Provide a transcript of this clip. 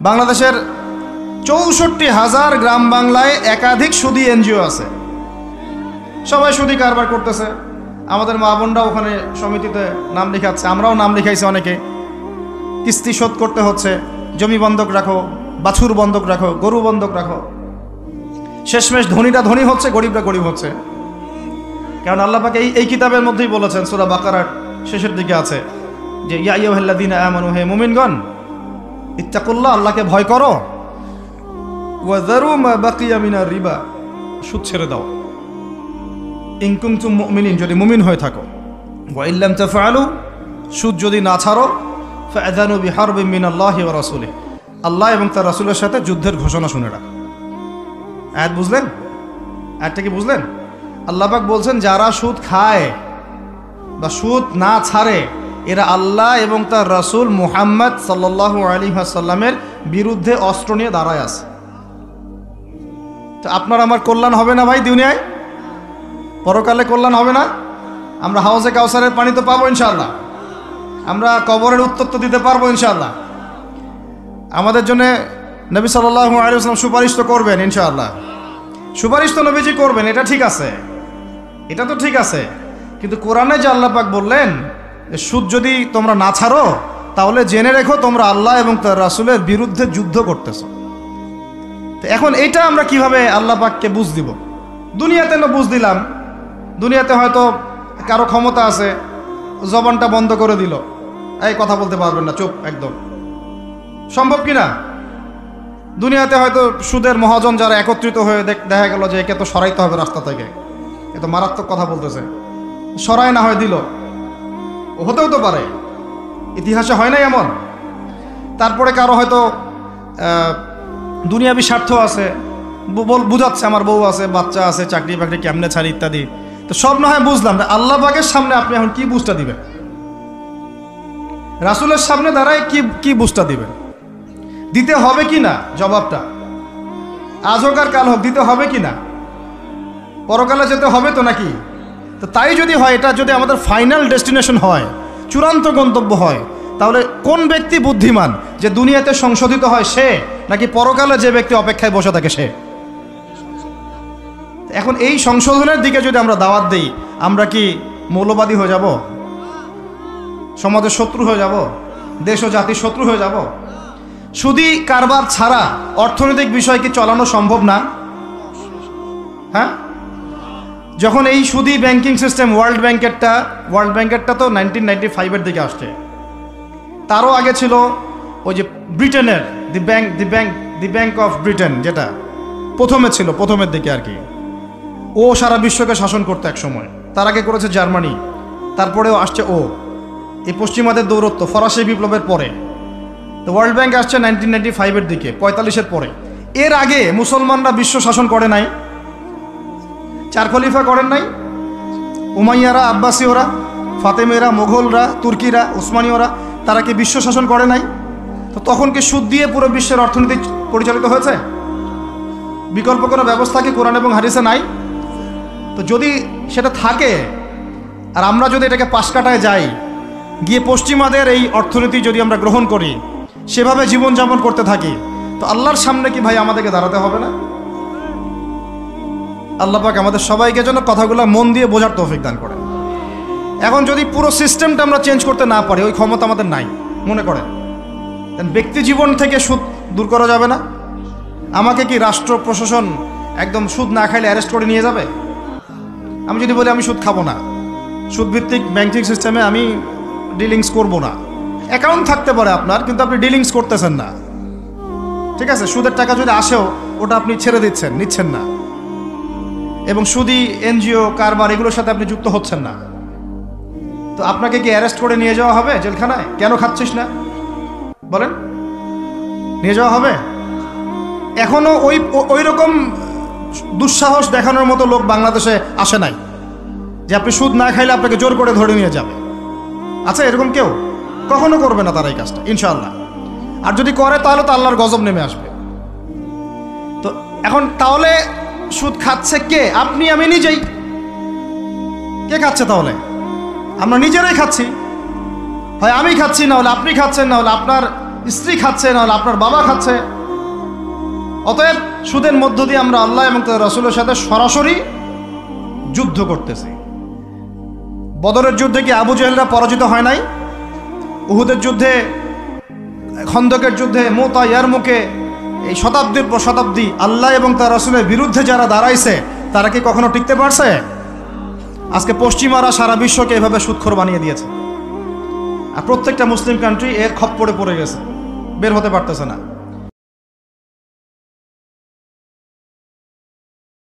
বাংলাদেশের ৬৪,০০০ গ্রাম বাংলায় একাধিক সুদী এনজিও আছে, সবাই সুদী কারবার করতেছে। আমাদের মা বোনরা ওখানে সমিতিতে নাম লিখাচ্ছে, আমরাও নাম লিখাইছি অনেকে। কিস্তি শোধ করতে হচ্ছে, জমি বন্ধক রাখো, বাছুর বন্ধক রাখো, গরু বন্ধক রাখো। শেষমেশ ধনীরা ধনী হচ্ছে, গরিবরা গরিব হচ্ছে। কারণ আল্লাহ পাক এই কিতাবের মধ্যেই বলেছেন, সূরা বাকারার শেষের দিকে আছে যে ইয়া আইয়ুহাল্লাযীনা আমানু, হে মুমিনগণ, ইত্তাকুল্লাহ, আল্লাহকে ভয় করো, ওয়া যারু মা বাকিয়া মিনার রিবা, সুদ ছেড়ে দাও, ইন কুনতুম মুমিনিন, যদি মুমিন হয়ে থাকো, ওয়া ইল্লাম তাফআলু, সুদ যদি না ছাড়ো, ফাআযানু বিহারবিন মিনাল্লাহি ওয়া রাসূলিহি, আল্লাহ এবং তার রাসূলের সাথে যুদ্ধের ঘোষণা শুনে রাখো। আয়াত বুঝলেন? আয়াতটা কি বুঝলেন? আল্লাহ পাক বলছেন যারা সুদ খায় বা সুদ না ছাড়ে এরা আল্লাহ এবং তার রাসূল মুহাম্মদ সাল্লাল্লাহু আলাইহি ওয়াসাল্লামের বিরুদ্ধে অস্ত্র নিয়ে দাঁড়ায় আছে। তো আপনার আমার কল্যাণ হবে না ভাই? দুনিয়ায় পরকালে কল্যাণ হবে না? আমরা হাউজে কাউসারের পানি তো পাবো ইনশাআল্লাহ, আমরা কবরের উত্তর তো দিতে পারবো ইনশাআল্লাহ। আমাদের জন্য নবী সাল্লাল্লাহু আলাইহি ওয়াসাল্লাম সুপারিশ তো করবেন ইনশাআল্লাহ, সুপারিশ তো নবীজি করবেন, এটা ঠিক আছে, এটা তো ঠিক আছে। কিন্তু কোরআনে যে আল্লাহ পাক বললেন সুদ যদি তোমরা না ছাড়ো তাহলে জেনে রেখো তোমরা আল্লাহ এবং তার রাসূলের বিরুদ্ধে যুদ্ধ করতেছো। তো এখন এইটা আমরা কিভাবে আল্লাহ পাককে বুঝ দিব? দুনিয়াতে না বুঝ দিলাম, দুনিয়াতে হয়তো কারো ক্ষমতা আছে, জবানটা বন্ধ করে দিল, এই কথা বলতে পারবেন না, চুপ একদম, সম্ভব কিনা? দুনিয়াতে হয়তো সুদের মহাজন যারা একত্রিত হয়ে দেখা গেল যে একে তো সরাইতে হবে রাস্তা থেকে, এ তো মারাত্মক কথা বলতেছে, সরাই না হয় দিল, হতেও তো পারে, ইতিহাসে হয় নাই এমন। তারপরে কারো হয়তো দুনিয়াবি স্বার্থ আছে, বুঝাচ্ছে আমার বউ আছে, বাচ্চা আছে, চাকরি বাকরি কেমনে ছাড়ি ইত্যাদি। তো সব না হয় বুঝলাম, আল্লাহ পাকের সামনে আপনি এখন কি বুঝটা দিবেন? রাসূলের সামনে দাঁড়ায় কি বুঝটা দিবেন? দিতে হবে কি না জবাবটা? আজ হোক আর কাল হোক দিতে হবে কি না? পরকালে যেতে হবে তো নাকি? তো তাই যদি হয়, এটা যদি আমাদের ফাইনাল ডেস্টিনেশন হয়, চূড়ান্ত গন্তব্য হয়, তাহলে কোন ব্যক্তি বুদ্ধিমান, যে দুনিয়াতে সংশোধিত হয় সে, নাকি পরকালে যে ব্যক্তি অপেক্ষায় বসে থাকে সে? এখন এই সংশোধনের দিকে যদি আমরা দাওয়াত দিই, আমরা কি মৌলবাদী হয়ে যাব? সমাজের শত্রু হয়ে যাব? দেশ ও জাতির শত্রু হয়ে যাব? সুদী কারবার ছাড়া অর্থনৈতিক বিষয় কি চালানো সম্ভব না? হ্যাঁ, যখন এই সুদী ব্যাংকিং সিস্টেম ওয়ার্ল্ড ব্যাংকেরটা তো 1995-এর দিকে আসছে, তারও আগে ছিল ওই যে ব্রিটেনের দি ব্যাংক অফ ব্রিটেন, যেটা প্রথমে ছিল, প্রথমের দিকে আর কি। ও সারা বিশ্বকে শাসন করতে এক সময়, তার আগে করেছে জার্মানি, তারপরেও আসছে ও, এই পশ্চিমাদের দৌরত্ব ফরাসি বিপ্লবের পরে। তো ওয়ার্ল্ড ব্যাংক আসছে 1995-এর দিকে, 45-এর পরে। এর আগে মুসলমানরা বিশ্ব শাসন করে নাই? 4 খলিফা করেন নাই? উমাইয়ারা, আব্বাসীয়রা, ফাতেমেরা, মোগলরা, তুর্কিরা, উসমানীয়রা, তারা কি বিশ্ব শাসন করে নাই? তো তখন কি সুদ দিয়ে পুরো বিশ্বের অর্থনীতি পরিচালিত হয়েছে? বিকল্প কোনো ব্যবস্থা কি কোরআন এবং হাদিসে নাই? তো যদি সেটা থাকে আর আমরা যদি এটাকে পাশ কাটায় যাই, গিয়ে পশ্চিমাদের এই অর্থনীতি যদি আমরা গ্রহণ করি, সেভাবে জীবনযাপন করতে থাকি, তো আল্লাহর সামনে কি ভাই আমাদেরকে দাঁড়াতে হবে না? আল্লাহ পাক আমাদের সবাইকে যেন কথাগুলো মন দিয়ে বোঝার তৌফিক দান করেন। এখন যদি পুরো সিস্টেমটা আমরা চেঞ্জ করতে না পারি, ওই ক্ষমতা আমাদের নাই মনে করেন, ব্যক্তি জীবন থেকে সুদ দূর করা যাবে না? আমাকে কি রাষ্ট্র প্রশাসন একদম সুদ না খাইলে অ্যারেস্ট করে নিয়ে যাবে? আমি যদি বলি আমি সুদ খাবো না, সুদভিত্তিক ব্যাংকিং সিস্টেমে আমি ডিলিংস করব না, অ্যাকাউন্ট থাকতে পারে আপনার, কিন্তু আপনি ডিলিংস করতেছেন না, ঠিক আছে? সুদের টাকা যদি আসেও ওটা আপনি ছেড়ে দিচ্ছেন, নিচ্ছেন না, এবং সুদী এনজিও কারবার এগুলোর সাথে আপনি যুক্ত হচ্ছেন না, তো আপনাকে কি অ্যারেস্ট করে নিয়ে যাওয়া হবে জেলখানায়? কেন খাচ্ছিস না বলেন, নিয়ে যাওয়া হবে? এখনো ওই রকম দুঃসাহস দেখানোর মতো লোক বাংলাদেশে আসে নাই যে আপনি সুদ না খাইলে আপনাকে জোর করে ধরে নিয়ে যাবে। আচ্ছা, এরকম কেউ কখনো করবে না তারা এই কাজটা ইনশাআল্লাহ। আর যদি করে তাহলে তো আল্লাহর গজব নেমে আসবে। তো এখন তাহলে সুদ খাচ্ছে কে? আপনি আমি নিজেই। কে খাচ্ছে তাহলে? আমরা নিজেরাই খাচ্ছি। হয় আমি খাচ্ছি, না হলে আপনি খাচ্ছেন, না হলে আপনার স্ত্রী খাচ্ছে, নাহলে আপনার বাবা খাচ্ছে। অতএব সুদের মধ্য দিয়ে আমরা আল্লাহ এবং তার রাসূলের সাথে সরাসরি যুদ্ধ করতেছি। বদরের যুদ্ধে কি আবু জেহেলরা পরাজিত হয় নাই? উহুদের যুদ্ধে, খন্দকের যুদ্ধে, মুতা, ইয়ারমুকে, এই শতাব্দীর পর শতাব্দী আল্লাহ এবং তার রাসূলের বিরুদ্ধে যারা দাঁড়াইছে তারা কি কখনো টিকতে পারছে? আজকে পশ্চিমারা সারা বিশ্বকে এভাবে সুদখোর বানিয়ে দিয়েছে, আর প্রত্যেকটা মুসলিম কান্ট্রি এর খপ্পরে পড়ে গেছে, বের হতে পারতেছে না।